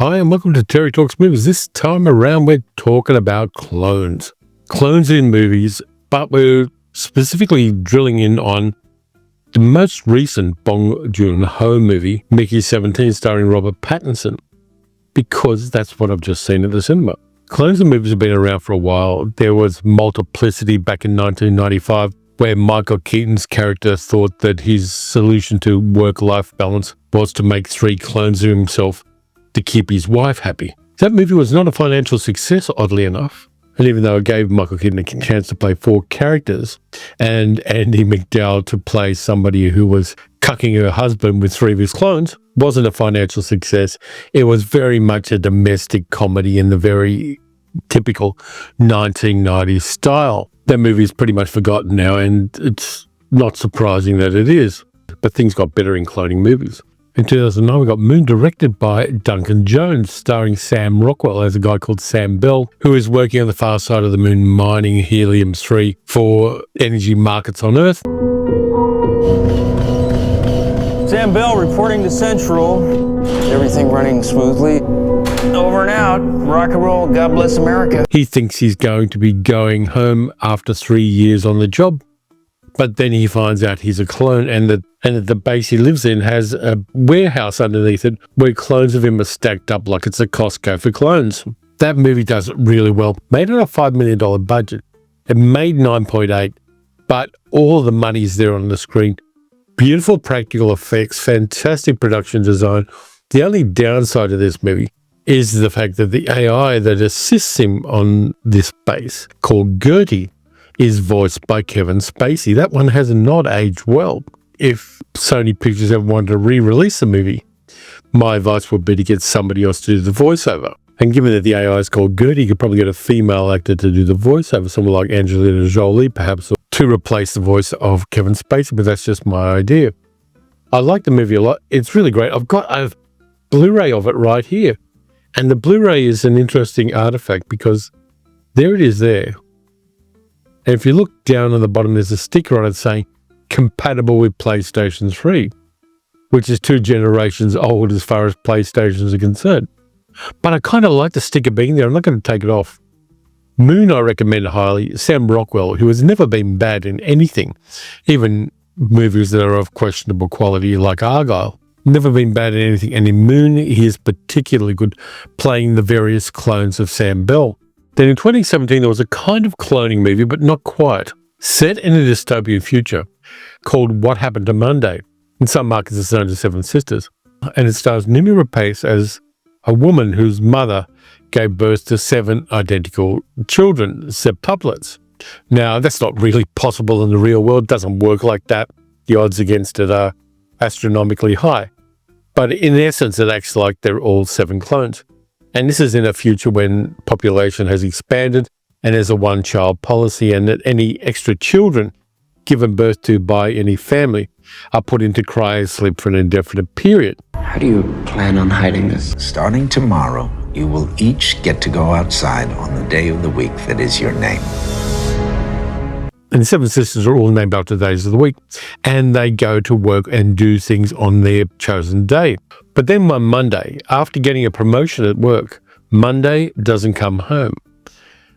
Hi and welcome to Terry Talks Movies. This time around we're talking about clones. Clones in movies, but we're specifically drilling in on the most recent Bong Joon-ho movie, Mickey 17, starring Robert Pattinson, because that's what I've just seen at the cinema. Clones in movies have been around for a while. There was Multiplicity back in 1995, where Michael Keaton's character thought that his solution to work-life balance was to make 3 clones of himself to keep his wife happy. That movie was not a financial success, oddly enough. And even though it gave Michael Keaton a chance to play 4 characters and Andy McDowell to play somebody who was cucking her husband with 3 of his clones, wasn't a financial success. It was very much a domestic comedy in the very typical 1990s style. That movie is pretty much forgotten now, and it's not surprising that it is. But things got better in cloning movies. In 2009, we got Moon, directed by Duncan Jones, starring Sam Rockwell as a guy called Sam Bell, who is working on the far side of the moon mining helium-3 for energy markets on Earth. Sam Bell reporting to Central. Everything running smoothly. Over and out. Rock and roll. God bless America. He thinks he's going to be going home after 3 years on the job. But then he finds out he's a clone, and that the base he lives in has a warehouse underneath it where clones of him are stacked up like it's a Costco for clones. That movie does it really well. Made on a $5 million budget. It made 9.8, but all the money's there on the screen. Beautiful practical effects, fantastic production design. The only downside of this movie is the fact that the AI that assists him on this base, called Gertie, is voiced by Kevin Spacey. That one has not aged well. If Sony Pictures ever wanted to re-release the movie, my advice would be to get somebody else to do the voiceover. And given that the AI is called Gertie, you could probably get a female actor to do the voiceover, someone like Angelina Jolie perhaps, to replace the voice of Kevin Spacey, but that's just my idea. I like the movie a lot. It's really great. I've got a Blu-ray of it right here. And the Blu-ray is an interesting artifact because there it is there. And if you look down on the bottom, there's a sticker on it saying compatible with PlayStation 3, which is 2 generations old as far as PlayStations are concerned. But I kind of like the sticker being there. I'm not going to take it off. Moon, I recommend highly. Sam Rockwell, who has never been bad in anything, even movies that are of questionable quality like Argyle, never been bad in anything. And in Moon, he is particularly good playing the various clones of Sam Bell. Then in 2017, there was a kind of cloning movie, but not quite, set in a dystopian future called What Happened to Monday. In some markets, it's known as 7 Sisters. And it stars Mimi Rapace as a woman whose mother gave birth to 7 identical children, septuplets. Now, that's not really possible in the real world. It doesn't work like that. The odds against it are astronomically high. But in essence, it acts like they're all 7 clones. And this is in a future when population has expanded and there's a one-child policy, and that any extra children given birth to by any family are put into cryosleep for an indefinite period. How do you plan on hiding this? Starting tomorrow, you will each get to go outside on the day of the week that is your name. And the 7 Sisters are all named after days of the week, and they go to work and do things on their chosen day. But then one Monday, after getting a promotion at work, Monday doesn't come home.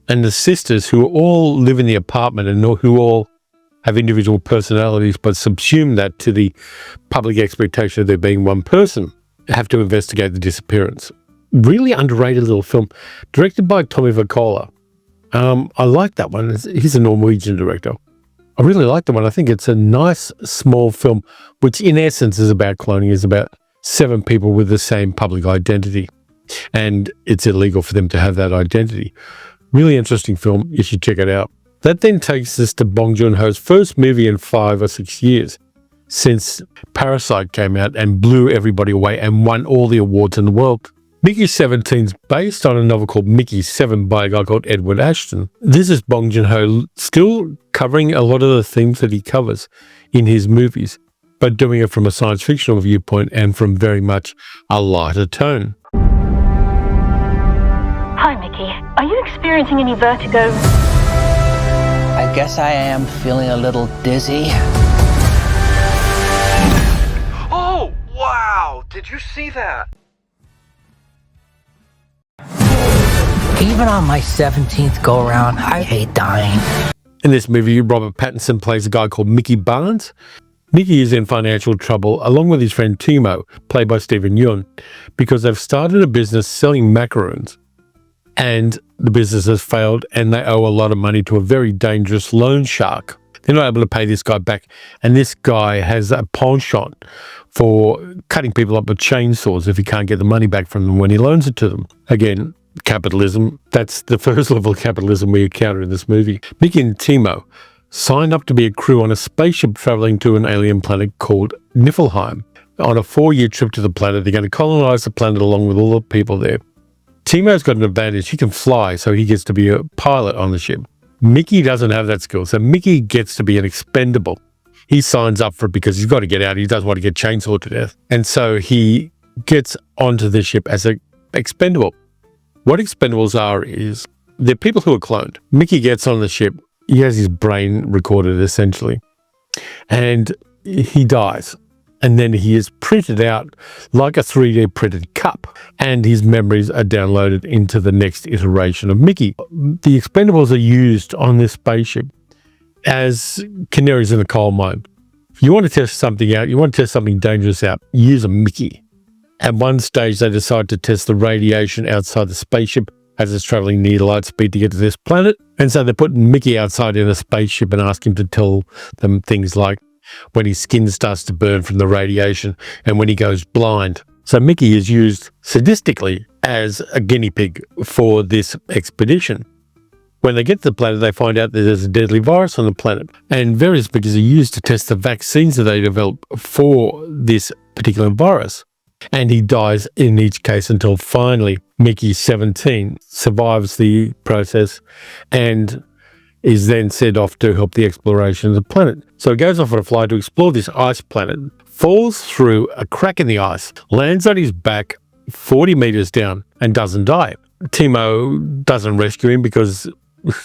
And the sisters, who all live in the apartment and who all have individual personalities but subsume that to the public expectation of there being one person, have to investigate the disappearance. Really underrated little film, directed by Tommy Wirkola. I like that one. He's a Norwegian director. I really like the one. I think it's a nice, small film, which in essence is about cloning, is about 7 people with the same public identity. And it's illegal for them to have that identity. Really interesting film. You should check it out. That then takes us to Bong Joon-ho's first movie in 5 or 6 years, since Parasite came out and blew everybody away and won all the awards in the world. Mickey 17 is based on a novel called Mickey 7 by a guy called Edward Ashton. This is Bong Joon-ho still covering a lot of the themes that he covers in his movies, but doing it from a science fictional viewpoint and from very much a lighter tone. Hi, Mickey. Are you experiencing any vertigo? I guess I am feeling a little dizzy. Oh, wow! Did you see that? Even on my 17th go-around, I hate dying. In this movie, Robert Pattinson plays a guy called Mickey Barnes. Mickey is in financial trouble along with his friend Timo, played by Stephen Yeun, because they've started a business selling macaroons. And the business has failed and they owe a lot of money to a very dangerous loan shark. They're not able to pay this guy back. And this guy has a penchant for cutting people up with chainsaws if he can't get the money back from them when he loans it to them. Again, capitalism. That's the first level of capitalism we encounter in this movie. Mickey and Timo sign up to be a crew on a spaceship traveling to an alien planet called Niflheim. On a 4-year trip to the planet, they're going to colonize the planet along with all the people there. Timo's got an advantage. He can fly, so he gets to be a pilot on the ship. Mickey doesn't have that skill, so Mickey gets to be an expendable. He signs up for it because he's got to get out. He doesn't want to get chainsawed to death. And so he gets onto the ship as an expendable. What expendables are is they're people who are cloned. Mickey gets on the ship. He has his brain recorded, essentially. And he dies. And then he is printed out like a 3D printed cup. And his memories are downloaded into the next iteration of Mickey. The expendables are used on this spaceship as canaries in a coal mine. If you want to test something out, you want to test something dangerous out, use a Mickey. At one stage, they decide to test the radiation outside the spaceship as it's traveling near light speed to get to this planet. And so they're putting Mickey outside in a spaceship and ask him to tell them things like when his skin starts to burn from the radiation and when he goes blind. So Mickey is used sadistically as a guinea pig for this expedition. When they get to the planet, they find out that there's a deadly virus on the planet, and various Mickeys are used to test the vaccines that they develop for this particular virus. And he dies in each case until finally Mickey 17 survives the process and is then sent off to help the exploration of the planet. So he goes off on a flight to explore this ice planet, falls through a crack in the ice, lands on his back 40 meters down and doesn't die. Timo doesn't rescue him because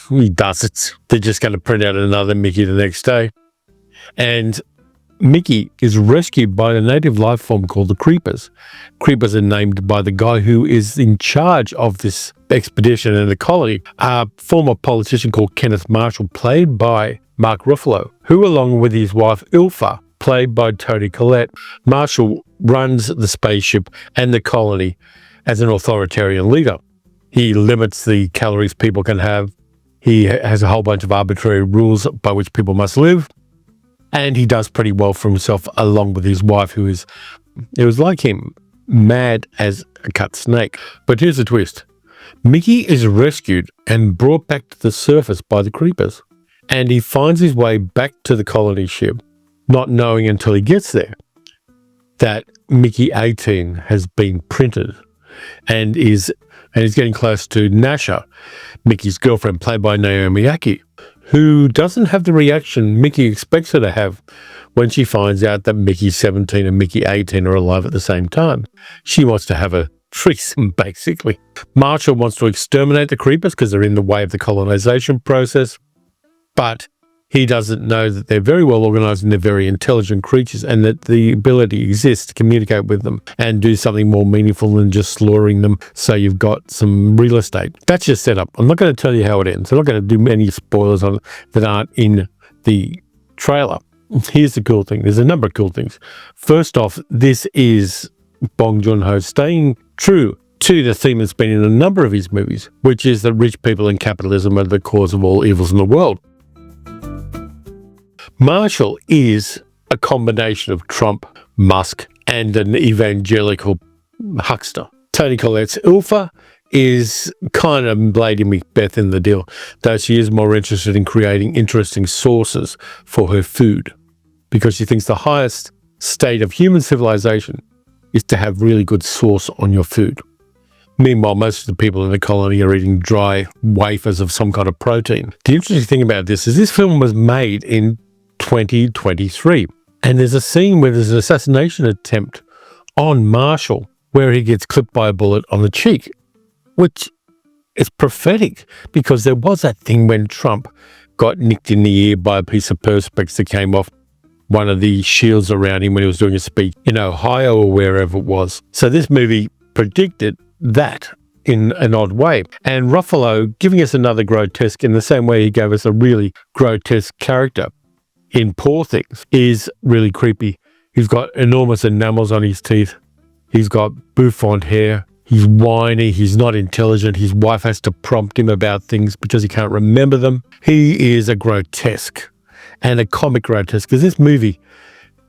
he doesn't. They're just going to print out another Mickey the next day. And Mickey is rescued by a native life form called the Creepers. Creepers are named by the guy who is in charge of this expedition and the colony, a former politician called Kenneth Marshall, played by Mark Ruffalo, who, along with his wife Ilfa, played by Toni Collette, Marshall runs the spaceship and the colony as an authoritarian leader. He limits the calories people can have. He has a whole bunch of arbitrary rules by which people must live. And he does pretty well for himself, along with his wife, who is, it was like him, mad as a cut snake. But here's the twist. Mickey is rescued and brought back to the surface by the Creepers. And he finds his way back to the colony ship, not knowing until he gets there that Mickey 18 has been printed and he's getting close to Nasha, Mickey's girlfriend, played by Naomi Ackie, who doesn't have the reaction Mickey expects her to have when she finds out that Mickey 17 and Mickey 18 are alive at the same time. She wants to have a threesome, basically. Marshall wants to exterminate the Creepers because they're in the way of the colonization process, but he doesn't know that they're very well organized and they're very intelligent creatures, and that the ability exists to communicate with them and do something more meaningful than just slaughtering them so you've got some real estate. That's your setup. I'm not going to tell you how it ends. I'm not going to do any spoilers on it that aren't in the trailer. Here's the cool thing. There's a number of cool things. First off, this is Bong Joon-ho staying true to the theme that's been in a number of his movies, which is that rich people and capitalism are the cause of all evils in the world. Marshall is a combination of Trump, Musk, and an evangelical huckster. Toni Collette's Ilfa is kind of Lady Macbeth in the deal, though she is more interested in creating interesting sources for her food, because she thinks the highest state of human civilization is to have really good sauce on your food. Meanwhile, most of the people in the colony are eating dry wafers of some kind of protein. The interesting thing about this is this film was made in 2023, and there's a scene where there's an assassination attempt on Marshall where he gets clipped by a bullet on the cheek, which is prophetic, because there was that thing when Trump got nicked in the ear by a piece of perspex that came off one of the shields around him when he was doing a speech in Ohio or wherever it was. So this movie predicted that in an odd way. And Ruffalo giving us another grotesque in the same way he gave us a really grotesque character in Poor Things is really creepy. He's got enormous enamels on his teeth. He's got bouffant hair. He's whiny. He's not intelligent. His wife has to prompt him about things because he can't remember them. He is a grotesque and a comic grotesque because this movie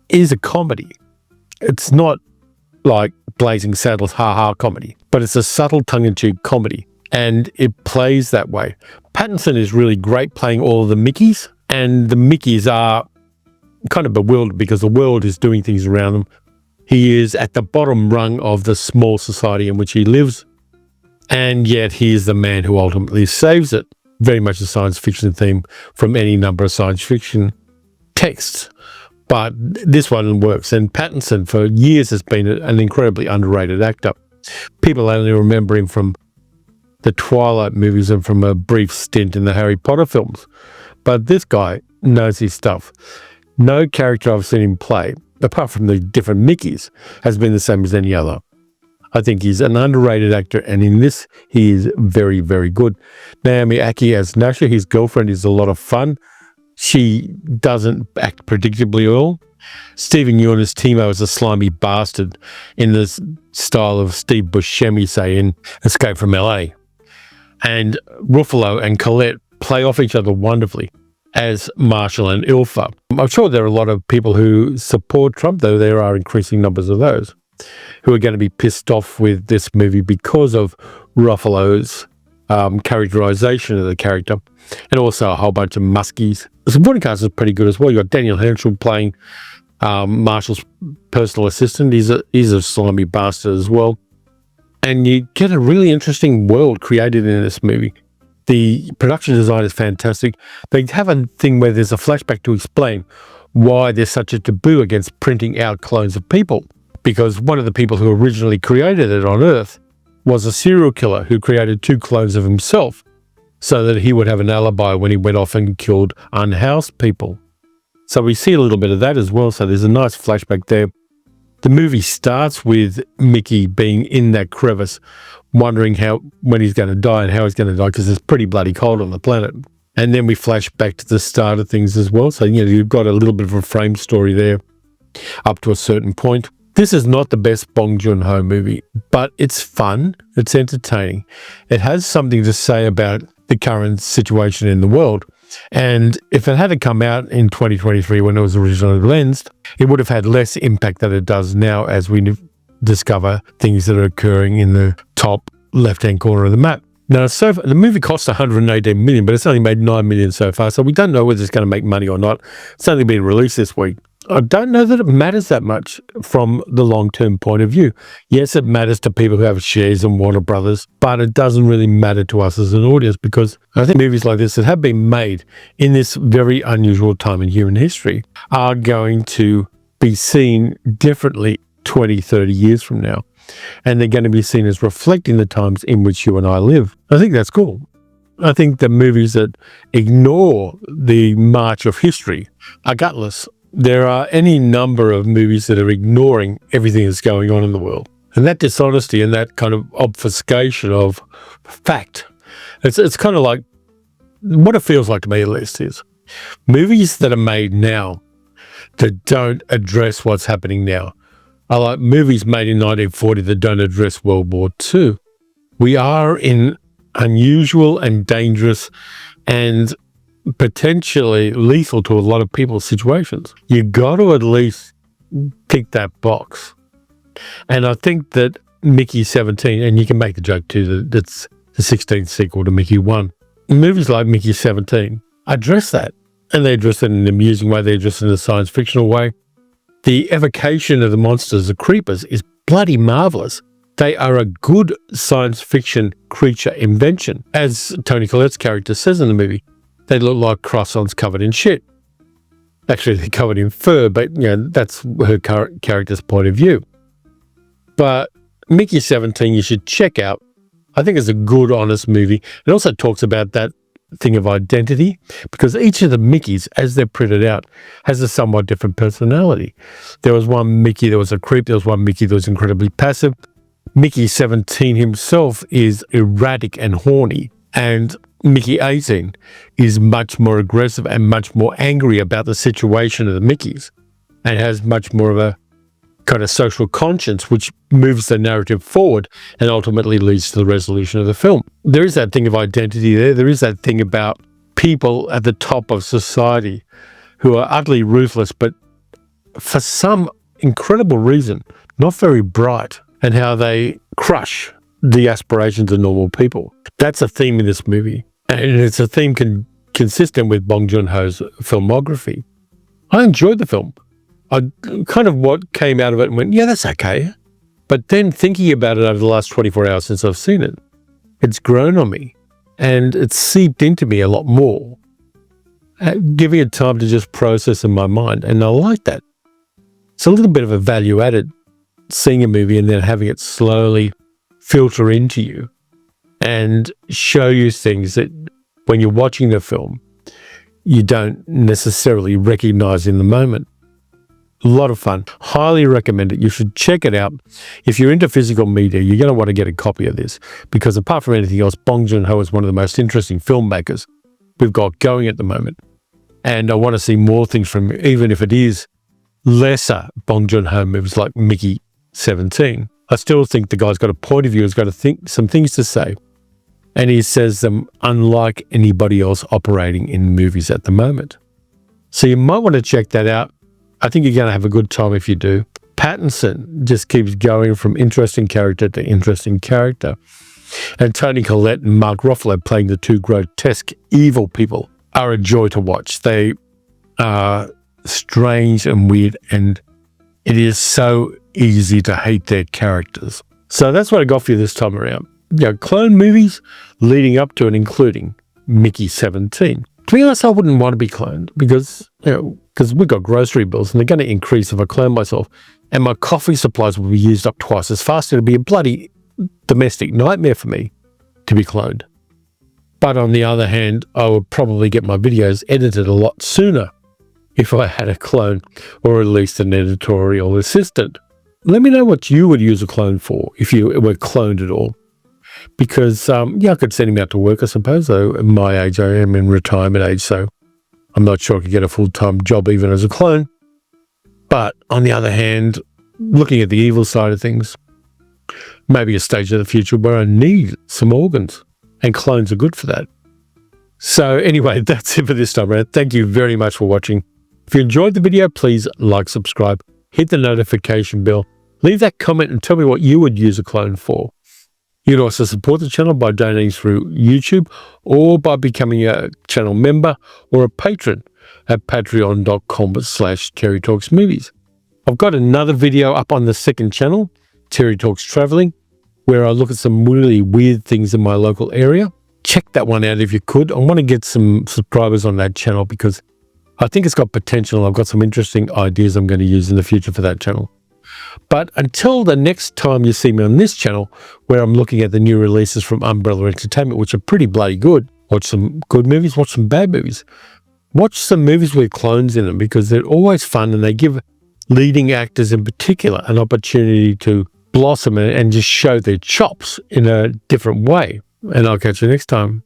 is a comedy. It's not like Blazing Saddles ha-ha comedy, but it's a subtle tongue-in-cheek comedy, and it plays that way. Pattinson is really great playing all of the Mickeys, and the Mickeys are kind of bewildered because the world is doing things around them. He is at the bottom rung of the small society in which he lives, and yet he is the man who ultimately saves it. Very much a science fiction theme from any number of science fiction texts, but this one works. And Pattinson for years has been an incredibly underrated actor. People only remember him from the Twilight movies and from a brief stint in the Harry Potter films, but this guy knows his stuff. No character I've seen him play, apart from the different Mickeys, has been the same as any other. I think he's an underrated actor, and in this, he is very, very good. Naomi Ackie as Nasha, his girlfriend, is a lot of fun. She doesn't act predictably well. Stephen Yeun as Timo is a slimy bastard in the style of Steve Buscemi, say, in Escape from LA. And Ruffalo and Colette play off each other wonderfully as Marshall and Ilfa. I'm sure there are a lot of people who support Trump, though there are increasing numbers of those, who are going to be pissed off with this movie because of Ruffalo's characterization of the character, and also a whole bunch of muskies. The supporting cast is pretty good as well. You've got Daniel Henschel playing Marshall's personal assistant. He's a slimy bastard as well. And you get a really interesting world created in this movie. The production design is fantastic. They have a thing where there's a flashback to explain why there's such a taboo against printing out clones of people. Because one of the people who originally created it on Earth was a serial killer who created 2 clones of himself so that he would have an alibi when he went off and killed unhoused people. So we see a little bit of that as well. So there's a nice flashback there. The movie starts with Mickey being in that crevice, wondering when he's going to die and how he's going to die, because it's pretty bloody cold on the planet. And then we flash back to the start of things as well. So, you've got a little bit of a frame story there up to a certain point. This is not the best Bong Joon-ho movie, but it's fun. It's entertaining. It has something to say about the current situation in the world. And if it had come out in 2023 when it was originally lensed, it would have had less impact than it does now as we discover things that are occurring in the top left-hand corner of the map. Now, so far, the movie cost $118 million, but it's only made $9 million so far, so we don't know whether it's going to make money or not. It's only been released this week. I don't know that it matters that much from the long-term point of view. Yes, it matters to people who have shares in Warner Brothers, but it doesn't really matter to us as an audience, because I think movies like this that have been made in this very unusual time in human history are going to be seen differently 20, 30 years from now. And they're going to be seen as reflecting the times in which you and I live. I think that's cool. I think the movies that ignore the march of history are gutless. There are any number of movies that are ignoring everything that's going on in the world. And that dishonesty and that kind of obfuscation of fact, it's kind of like, what it feels like to me at least is, movies that are made now that don't address what's happening now are like movies made in 1940 that don't address World War II. We are in unusual and dangerous and potentially lethal to a lot of people's situations. You got to at least tick that box. And I think that Mickey 17, and you can make the joke too, that's the 16th sequel to Mickey 1. Movies like Mickey 17 address that, and they address it in an amusing way, they address it in a science fictional way. The evocation of the monsters, the creepers, is bloody marvelous. They are a good science fiction creature invention. As Toni Collette's character says in the movie, they look like croissants covered in shit. Actually, they're covered in fur, but that's her character's point of view. But Mickey 17 you should check out. I think it's a good, honest movie. It also talks about that thing of identity, because each of the Mickeys, as they're printed out, has a somewhat different personality. There was one Mickey that was a creep. There was one Mickey that was incredibly passive. Mickey 17 himself is erratic and horny, and Mickey 18 is much more aggressive and much more angry about the situation of the Mickeys, and has much more of a kind of social conscience, which moves the narrative forward and ultimately leads to the resolution of the film. There is that thing of identity there. There is that thing about people at the top of society who are utterly ruthless, but for some incredible reason, not very bright, and how they crush the aspirations of normal people. That's a theme in this movie. And it's a theme consistent with Bong Joon-ho's filmography. I enjoyed the film. I kind of what came out of it and went, yeah, that's okay. But then thinking about it over the last 24 hours since I've seen it, it's grown on me and it's seeped into me a lot more, giving it time to just process in my mind. And I like that. It's a little bit of a value added, seeing a movie and then having it slowly filter into you and show you things that when you're watching the film, you don't necessarily recognize in the moment. A lot of fun. Highly recommend it. You should check it out. If you're into physical media, you're going to want to get a copy of this because apart from anything else, Bong Joon-ho is one of the most interesting filmmakers we've got going at the moment. And I want to see more things from him, even if it is lesser Bong Joon-ho movies like Mickey 17. I still think the guy's got a point of view, he's got some things to say. And he says them unlike anybody else operating in movies at the moment. So you might want to check that out. I think you're going to have a good time if you do. Pattinson just keeps going from interesting character to interesting character. And Toni Collette and Mark Ruffalo playing the two grotesque evil people are a joy to watch. They are strange and weird, and it is so easy to hate their characters. So that's what I got for you this time around. Clone movies leading up to and including Mickey 17. To be honest, I wouldn't want to be cloned because we've got grocery bills and they're going to increase if I clone myself, and my coffee supplies will be used up twice as fast. It'll be a bloody domestic nightmare for me to be cloned. But on the other hand, I would probably get my videos edited a lot sooner if I had a clone or at least an editorial assistant. Let me know what you would use a clone for if you were cloned at all. Because, I could send him out to work, I suppose, though at my age, I am in retirement age, so I'm not sure I could get a full-time job even as a clone. But on the other hand, looking at the evil side of things, maybe a stage of the future where I need some organs, and clones are good for that. So anyway, that's it for this time around. Thank you very much for watching. If you enjoyed the video, please like, subscribe, hit the notification bell, leave that comment and tell me what you would use a clone for. You can also support the channel by donating through YouTube or by becoming a channel member or a patron at patreon.com/TerryTalksMovies. I've got another video up on the second channel, Terry Talks Traveling, where I look at some really weird things in my local area. Check that one out if you could. I want to get some subscribers on that channel because I think it's got potential. I've got some interesting ideas I'm going to use in the future for that channel. But until the next time you see me on this channel, where I'm looking at the new releases from Umbrella Entertainment, which are pretty bloody good. Watch some good movies, watch some bad movies. Watch some movies with clones in them because they're always fun and they give leading actors in particular an opportunity to blossom and just show their chops in a different way. And I'll catch you next time.